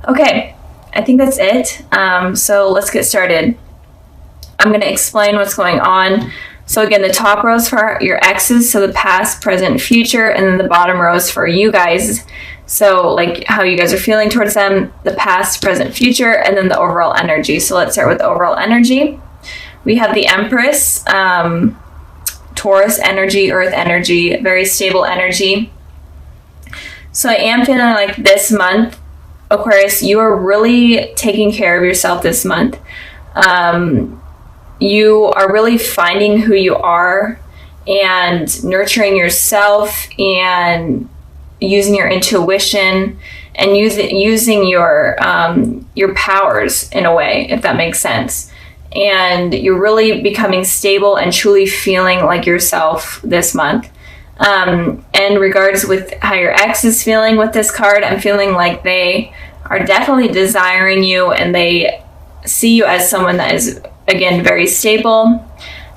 Okay, I think that's it. So let's get started. I'm going to explain what's going on. So again, the top rows for your exes, so the past, present, future, and then the bottom rows for you guys. So like how you guys are feeling towards them, the past, present, future, and then the overall energy. So let's start with the overall energy. We have the Empress, Taurus energy, Earth energy, very stable energy. So I am feeling like this month, Aquarius, you are really taking care of yourself this month. You are really finding who you are and nurturing yourself and using your intuition and using your powers in a way, if that makes sense. And you're really becoming stable and truly feeling like yourself this month. And regards with how your ex is feeling with this card, I'm feeling like they are definitely desiring you and they see you as someone that is, again, very stable,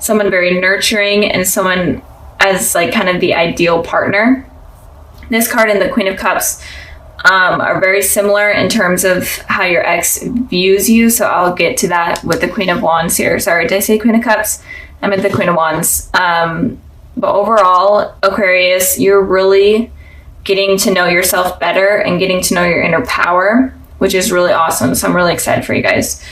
someone very nurturing, and someone as like kind of the ideal partner. This card and the Queen of Cups are very similar in terms of how your ex views you. So I'll get to that with the Queen of Wands here. Sorry, did I say Queen of Cups? I meant the Queen of Wands. But overall, Aquarius, you're really getting to know yourself better and getting to know your inner power, which is really awesome. So I'm really excited for you guys.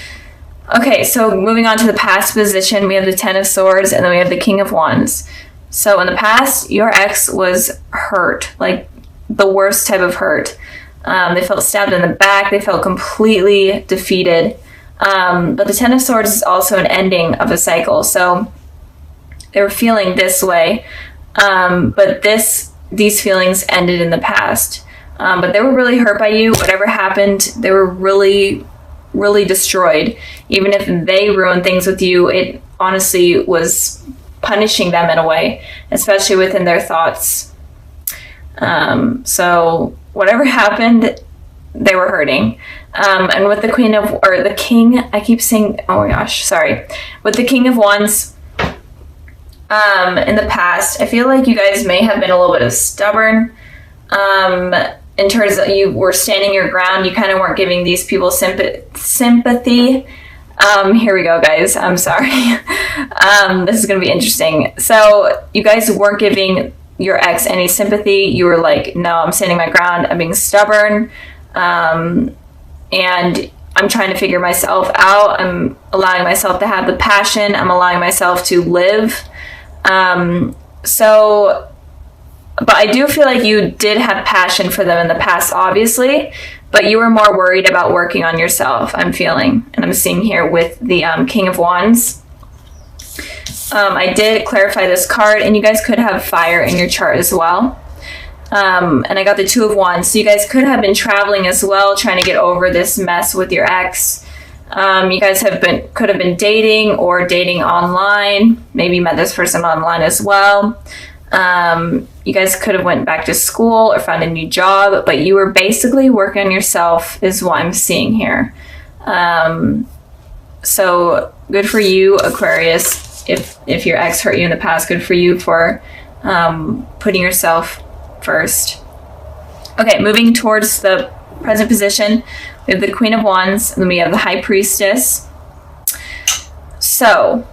Okay, so moving on to the past position, we have the Ten of Swords and then we have the King of Wands. So in the past, your ex was hurt, like the worst type of hurt. They felt stabbed in the back. They felt completely defeated. But the Ten of Swords is also an ending of a cycle. So they were feeling this way. But these feelings ended in the past. But they were really hurt by you. Whatever happened, they were really, really destroyed. Even if they ruined things with you, it honestly was punishing them in a way, especially within their thoughts. So whatever happened, they were hurting. And with the the King, I keep saying, oh my gosh, sorry. With the King of Wands, in the past, I feel like you guys may have been a little bit of stubborn. In terms of you were standing your ground, you kind of weren't giving these people sympathy. Here we go, guys. I'm sorry. This is going to be interesting. So you guys weren't giving your ex any sympathy. You were like, no, I'm standing my ground. I'm being stubborn. And I'm trying to figure myself out. I'm allowing myself to have the passion. I'm allowing myself to live. But I do feel like you did have passion for them in the past, obviously, but you were more worried about working on yourself, I'm feeling. And I'm seeing here with the King of Wands. I did clarify this card, and you guys could have fire in your chart as well. And I got the Two of Wands. So you guys could have been traveling as well, trying to get over this mess with your ex. You guys could have been dating or dating online. Maybe you met this person online as well. You guys could have went back to school or found a new job, but you were basically working on yourself is what I'm seeing here. So good for you, Aquarius. If your ex hurt you in the past, good for you for putting yourself first. Okay, moving towards the present position, we have the Queen of Wands, and then we have the High Priestess. So,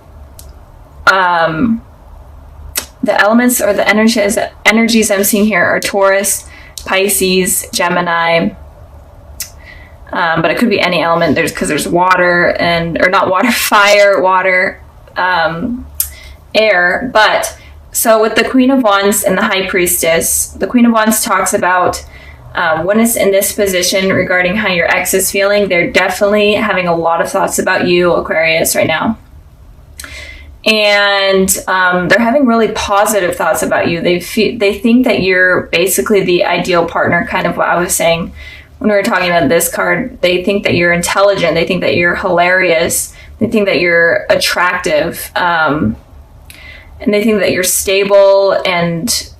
the elements or the energies I'm seeing here are Taurus, Pisces, Gemini, but it could be any element. Because there's water or not water, fire, water, air. But so with the Queen of Wands and the High Priestess, the Queen of Wands talks about when it's in this position regarding how your ex is feeling. They're definitely having a lot of thoughts about you, Aquarius, right now. And they're having really positive thoughts about you. They think that you're basically the ideal partner, kind of what I was saying when we were talking about this card. They think that you're intelligent. They think that you're hilarious. They think that you're attractive. And they think that you're stable and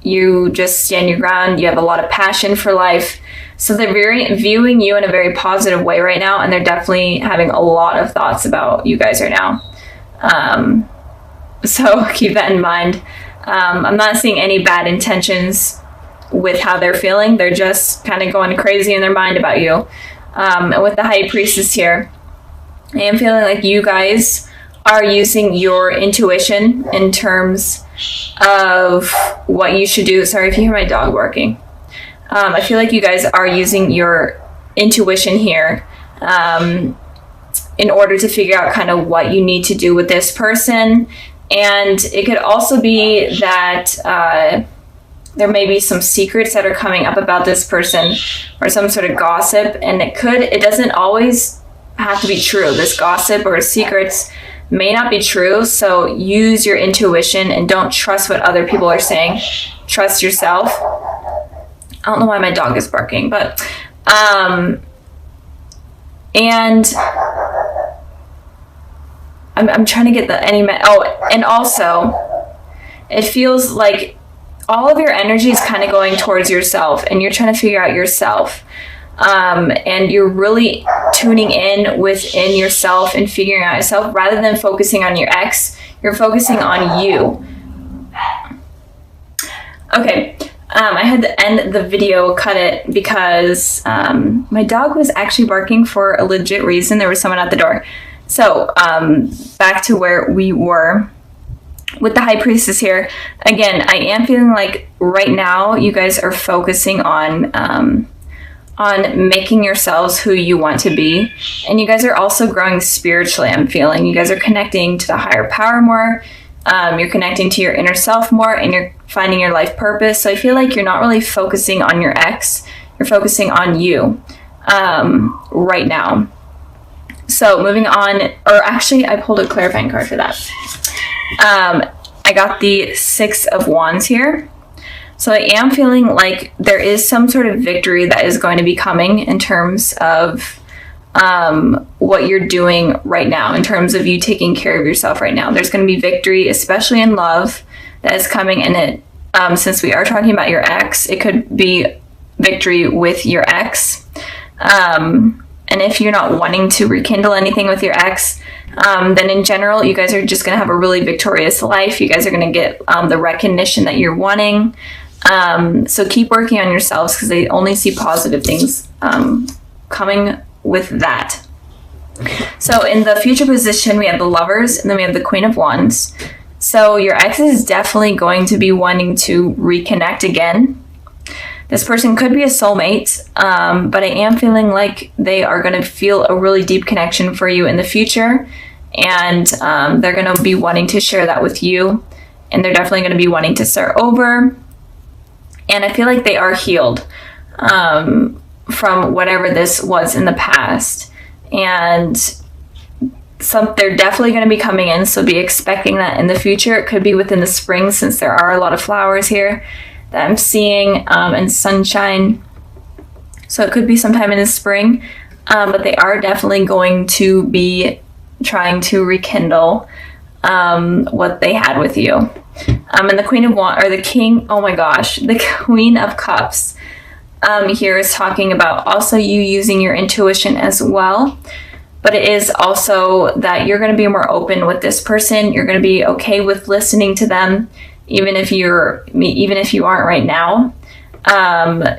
you just stand your ground. You have a lot of passion for life. So they're viewing you in a very positive way right now. And they're definitely having a lot of thoughts about you guys right now. So keep that in mind. I'm not seeing any bad intentions with how they're feeling. They're just kind of going crazy in their mind about you. And with the High Priestess here, I am feeling like you guys are using your intuition in terms of what you should do. Sorry if you hear my dog barking. I feel like you guys are using your intuition here in order to figure out kind of what you need to do with this person. And it could also be that there may be some secrets that are coming up about this person, or some sort of gossip, and it doesn't always have to be true. This gossip or secrets may not be true, so use your intuition and don't trust what other people are saying. Trust yourself. I don't know why my dog is barking, but and I'm trying to get and also it feels like all of your energy is kind of going towards yourself, and you're trying to figure out yourself. And you're really tuning in within yourself and figuring out yourself rather than focusing on your ex. You're focusing on you. Okay, I had to end the video, cut it, because my dog was actually barking for a legit reason. There was someone at the door. So back to where we were with the High Priestess here. Again, I am feeling like right now you guys are focusing on making yourselves who you want to be. And you guys are also growing spiritually, I'm feeling. You guys are connecting to the higher power more. You're connecting to your inner self more, and you're finding your life purpose. So I feel like you're not really focusing on your ex. You're focusing on you right now. So moving on, or actually I pulled a clarifying card for that. I got the Six of Wands here. So I am feeling like there is some sort of victory that is going to be coming in terms of what you're doing right now, in terms of you taking care of yourself right now. There's going to be victory, especially in love, that is coming. And it, since we are talking about your ex, it could be victory with your ex. And if you're not wanting to rekindle anything with your ex, then in general, you guys are just going to have a really victorious life. You guys are going to get the recognition that you're wanting. So keep working on yourselves, because they only see positive things coming with that. So in the future position, we have the Lovers, and then we have the Queen of Wands. So your ex is definitely going to be wanting to reconnect again. This person could be a soulmate, but I am feeling like they are going to feel a really deep connection for you in the future, and they're going to be wanting to share that with you, and they're definitely going to be wanting to start over. And I feel like they are healed from whatever this was in the past. And they're definitely going to be coming in, so be expecting that in the future. It could be within the spring, since there are a lot of flowers here that I'm seeing, and sunshine. So it could be sometime in the spring, but they are definitely going to be trying to rekindle what they had with you. And the Queen of Wands, or the King, oh my gosh, the Queen of Cups here is talking about also you using your intuition as well. But it is also that you're going to be more open with this person. You're going to be okay with listening to them, even if you aren't right now.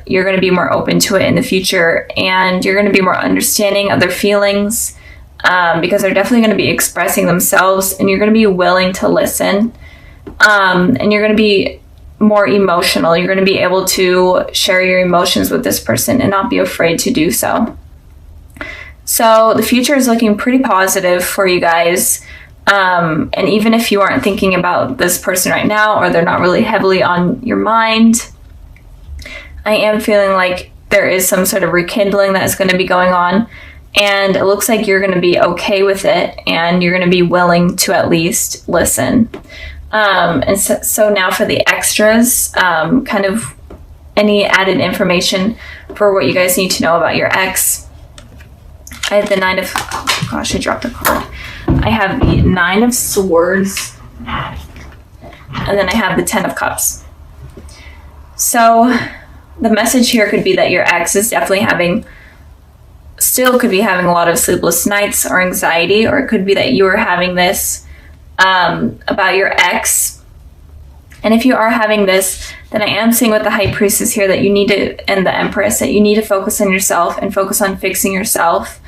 You're going to be more open to it in the future, and you're going to be more understanding of their feelings, because they're definitely going to be expressing themselves, and you're going to be willing to listen. And you're going to be more emotional. You're going to be able to share your emotions with this person and not be afraid to do so. So the future is looking pretty positive for you guys. And even if you aren't thinking about this person right now, or they're not really heavily on your mind, I am feeling like there is some sort of rekindling that is going to be going on. And it looks like you're going to be okay with it, and you're going to be willing to at least listen. And so now for the extras, kind of any added information for what you guys need to know about your ex. I have the Nine of, oh gosh, I dropped a card. I have the Nine of Swords, and then I have the Ten of Cups. So the message here could be that your ex is definitely still could be having a lot of sleepless nights or anxiety, or it could be that you are having this about your ex, And if you are having this, then I am seeing with the High Priestess here that you need to, and the Empress, that you need to focus on yourself and focus on fixing yourself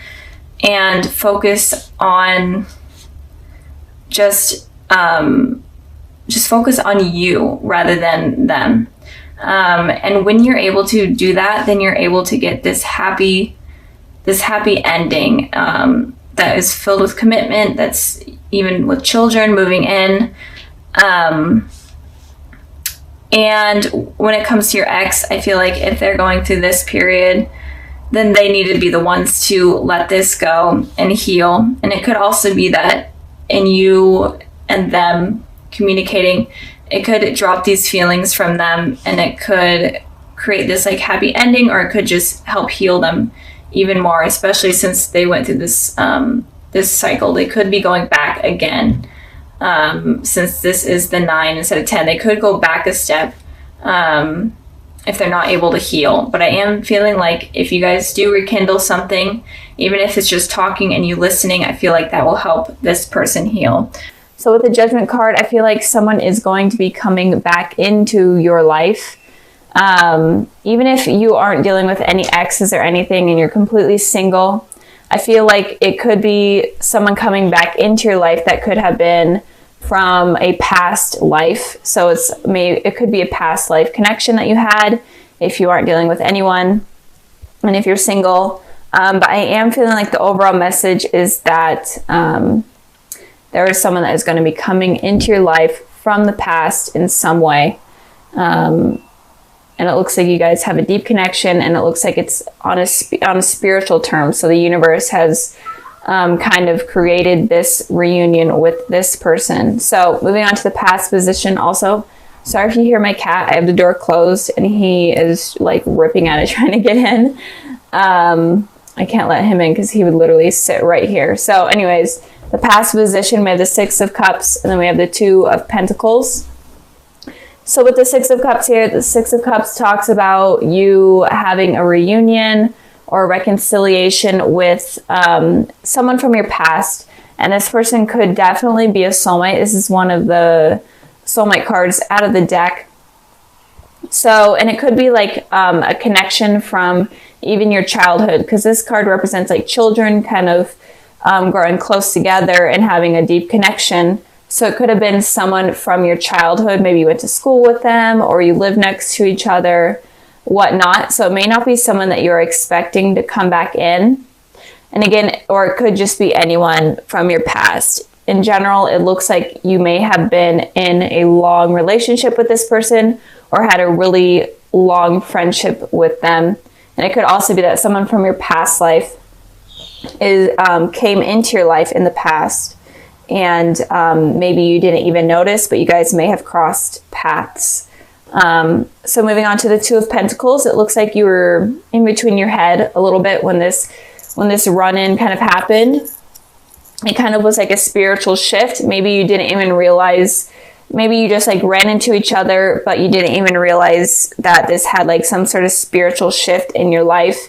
and focus on just focus on you rather than them. And when you're able to do that, then you're able to get this happy ending that is filled with commitment, that's even with children moving in. And when it comes to your ex, I feel like if they're going through this period, then they need to be the ones to let this go and heal. And it could also be that in you and them communicating, it could drop these feelings from them, and it could create this like happy ending, or it could just help heal them even more, especially since they went through this this cycle. They could be going back again. Since this is the 9 instead of 10, they could go back a step if they're not able to heal. But I am feeling like if you guys do rekindle something, even if it's just talking and you listening, I feel like that will help this person heal. So with the Judgment card, I feel like someone is going to be coming back into your life. Even if you aren't dealing with any exes or anything and you're completely single, I feel like it could be someone coming back into your life that could have been from a past life. So it could be a past life connection that you had if you aren't dealing with anyone, and if you're single. But I am feeling like the overall message is that there is someone that is going to be coming into your life from the past in some way. And it looks like you guys have a deep connection, and it looks like it's on a spiritual term. So the universe has kind of created this reunion with this person. So moving on to the past position also. Sorry if you hear my cat. I have the door closed and he is like ripping at it trying to get in. I can't let him in because he would literally sit right here. So anyways, the past position, we have the 6 of Cups, and then we have the 2 of Pentacles. So with the 6 of Cups here, the 6 of Cups talks about you having a reunion or reconciliation with someone from your past. And this person could definitely be a soulmate. This is one of the soulmate cards out of the deck. So, and it could be like a connection from even your childhood, because this card represents like children kind of growing close together and having a deep connection. So it could have been someone from your childhood. Maybe you went to school with them, or you live next to each other, whatnot. So it may not be someone that you're expecting to come back in. And again, or it could just be anyone from your past. In general, it looks like you may have been in a long relationship with this person, or had a really long friendship with them. And it could also be that someone from your past life came into your life in the past, and maybe you didn't even notice, but you guys may have crossed paths. So moving on to the 2 of Pentacles, it looks like you were in between your head a little bit when this run-in kind of happened. It kind of was like a spiritual shift. Maybe you didn't even realize, maybe you just like ran into each other, but you didn't even realize that this had like some sort of spiritual shift in your life.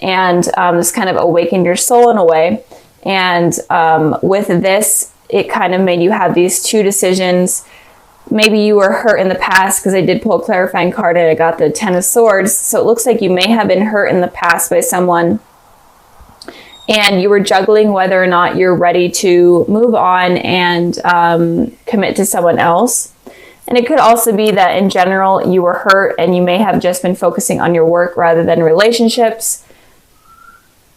And this kind of awakened your soul in a way. And with this, it kind of made you have these 2 decisions. Maybe you were hurt in the past, because I did pull a clarifying card and I got the 10 of Swords. So it looks like you may have been hurt in the past by someone, and you were juggling whether or not you're ready to move on and commit to someone else. And it could also be that in general, you were hurt and you may have just been focusing on your work rather than relationships.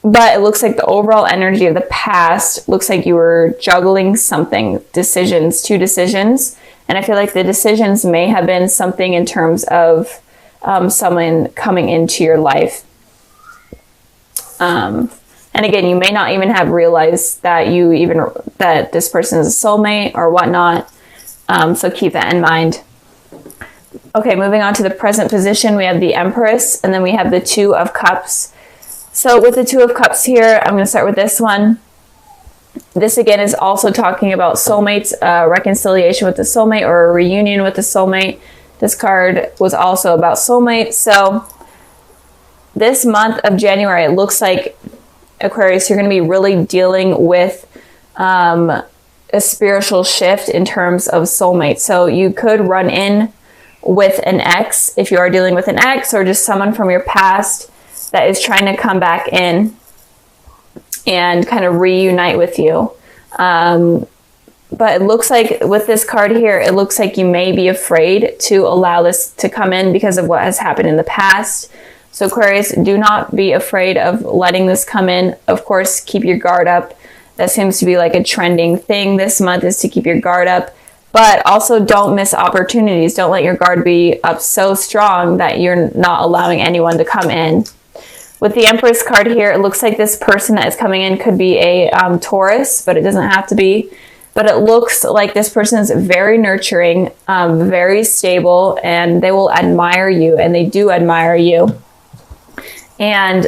But it looks like the overall energy of the past looks like you were juggling something, 2 decisions. And I feel like the decisions may have been something in terms of someone coming into your life. And again, you may not even have realized that that this person is a soulmate or whatnot. So keep that in mind. Okay, moving on to the present position, we have the Empress, and then we have the 2 of Cups. So with the 2 of Cups here, I'm going to start with this one. This again is also talking about soulmates, reconciliation with the soulmate, or a reunion with the soulmate. This card was also about soulmates. So this month of January, it looks like, Aquarius, you're going to be really dealing with a spiritual shift in terms of soulmates. So you could run in with an ex if you are dealing with an ex, or just someone from your past that is trying to come back in and kind of reunite with you. But it looks like with this card here, it looks like you may be afraid to allow this to come in because of what has happened in the past. So Aquarius, do not be afraid of letting this come in. Of course, keep your guard up. That seems to be like a trending thing this month, is to keep your guard up. But also don't miss opportunities. Don't let your guard be up so strong that you're not allowing anyone to come in. With the Empress card here, it looks like this person that is coming in could be a Taurus, but it doesn't have to be. But it looks like this person is very nurturing, very stable, and they will admire you, and they do admire you. And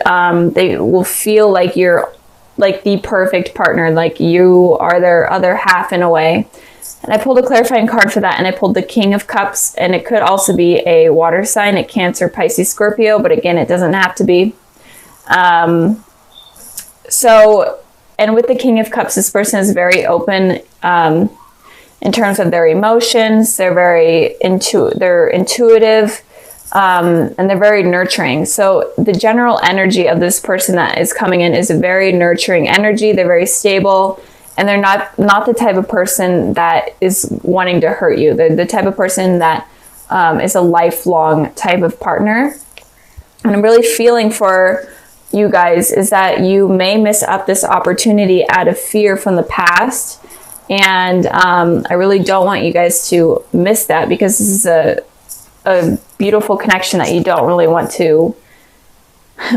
they will feel like you're like the perfect partner, like you are their other half in a way. And I pulled a clarifying card for that, and I pulled the King of Cups, and it could also be a water sign, a Cancer, Pisces, Scorpio, but again, it doesn't have to be. And with the King of Cups, this person is very open in terms of their emotions. They're very they're intuitive, and they're very nurturing. So the general energy of this person that is coming in is a very nurturing energy. They're very stable, and they're not the type of person that is wanting to hurt you. They're the type of person that is a lifelong type of partner. And I'm really feeling for you guys is that you may miss up this opportunity out of fear from the past. And I really don't want you guys to miss that, because this is a beautiful connection that you don't really want to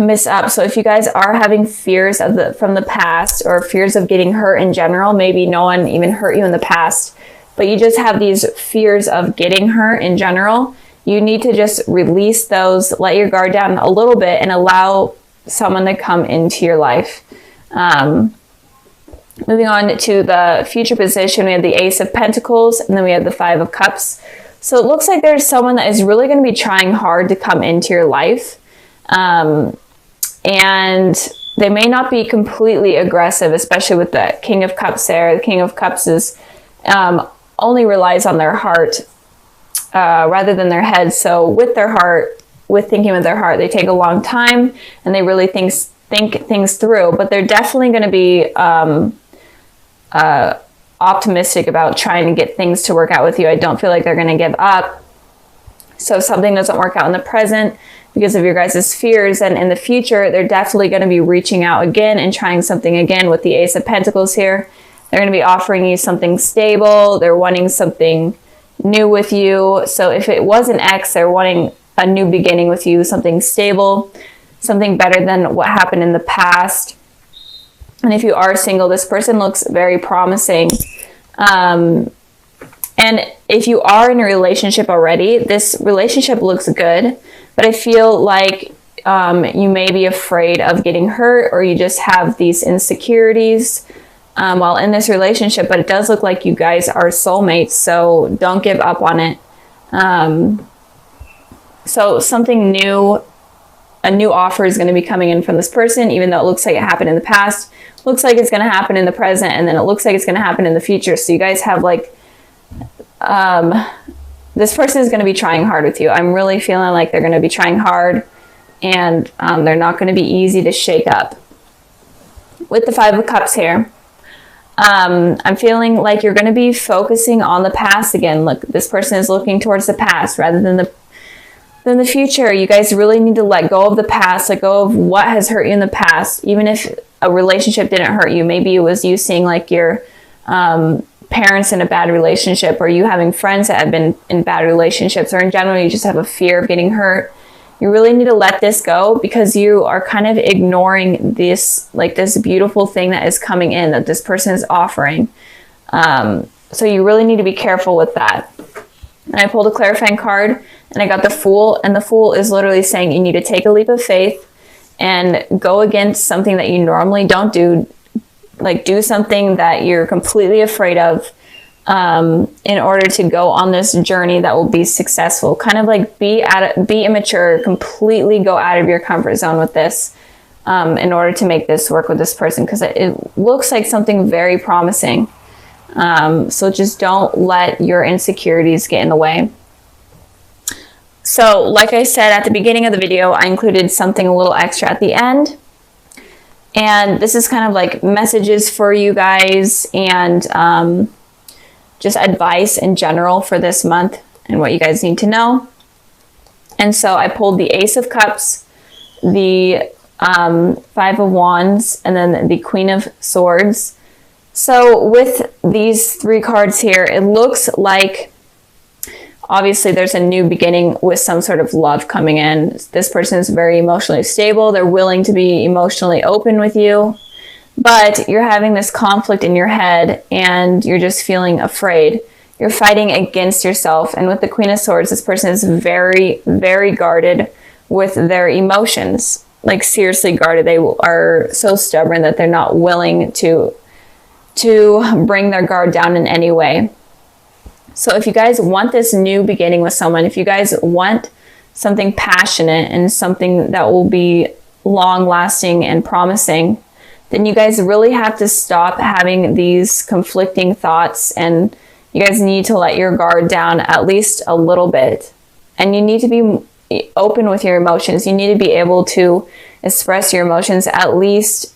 miss up. So if you guys are having fears from the past, or fears of getting hurt in general, maybe no one even hurt you in the past, but you just have these fears of getting hurt in general, you need to just release those, let your guard down a little bit, and allow someone to come into your life. Moving on to the future position, we have the Ace of Pentacles, and then we have the Five of Cups. So it looks like there's someone that is really going to be trying hard to come into your life. And they may not be completely aggressive, especially with the King of Cups there. The King of Cups is only relies on their heart rather than their head. So with their heart, with thinking with their heart, they take a long time, and they really think things through. But they're definitely going to be optimistic about trying to get things to work out with you. I don't feel like they're going to give up. So if something doesn't work out in the present because of your guys' fears, and in the future, they're definitely going to be reaching out again and trying something again with the Ace of Pentacles here. They're going to be offering you something stable. They're wanting something new with you. So if it was an ex, they're wanting a new beginning with you, something stable, something better than what happened in the past. And if you are single, this person looks very promising. And if you are in a relationship already, this relationship looks good, but I feel like you may be afraid of getting hurt, or you just have these insecurities while in this relationship, but it does look like you guys are soulmates, so don't give up on it. So something new, a new offer is going to be coming in from this person, even though it looks like it happened in the past, looks like it's going to happen in the present, and then it looks like it's going to happen in the future. So you guys have like, this person is going to be trying hard with you. I'm really feeling like they're going to be trying hard, and they're not going to be easy to shake up. With the Five of Cups here, I'm feeling like you're going to be focusing on the past again. Look, this person is looking towards the past rather than the future. You guys really need to let go of the past, let go of what has hurt you in the past. Even if a relationship didn't hurt you, maybe it was you seeing like your parents in a bad relationship, or you having friends that have been in bad relationships, or in general you just have a fear of getting hurt. You really need to let this go, because you are kind of ignoring this, like this beautiful thing that is coming in, that this person is offering. So you really need to be careful with that. And I pulled a clarifying card, and I got the Fool, and the Fool is literally saying you need to take a leap of faith and go against something that you normally don't do. Like do something that you're completely afraid of in order to go on this journey that will be successful. Kind of like be immature, completely go out of your comfort zone with this in order to make this work with this person, because it looks like something very promising. So just don't let your insecurities get in the way. So like I said at the beginning of the video, I included something a little extra at the end. And this is kind of like messages for you guys and just advice in general for this month and what you guys need to know. And so I pulled the Ace of Cups, the Five of Wands, and then the Queen of Swords. So with these three cards here, it looks like obviously there's a new beginning with some sort of love coming in. This person is very emotionally stable. They're willing to be emotionally open with you, but you're having this conflict in your head and you're just feeling afraid. You're fighting against yourself. And with the Queen of Swords, this person is very, very guarded with their emotions. Like seriously guarded. They are so stubborn that they're not willing to bring their guard down in any way. So if you guys want this new beginning with someone, if you guys want something passionate and something that will be long lasting and promising, then you guys really have to stop having these conflicting thoughts, and you guys need to let your guard down at least a little bit. And you need to be open with your emotions. You need to be able to express your emotions at least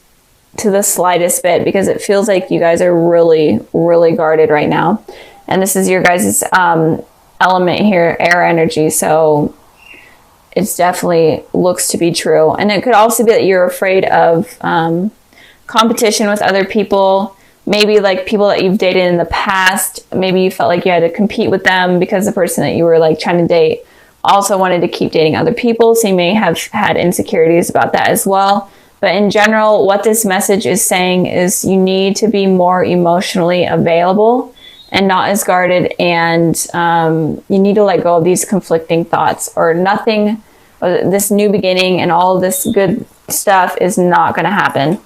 to the slightest bit, because it feels like you guys are really, really guarded right now. And this is your guys' element here, air energy. So it's definitely looks to be true. And it could also be that you're afraid of competition with other people. Maybe like people that you've dated in the past. Maybe you felt like you had to compete with them because the person that you were like trying to date also wanted to keep dating other people. So you may have had insecurities about that as well. But in general, what this message is saying is you need to be more emotionally available and not as guarded, and you need to let go of these conflicting thoughts, or nothing, or this new beginning and all of this good stuff is not going to happen.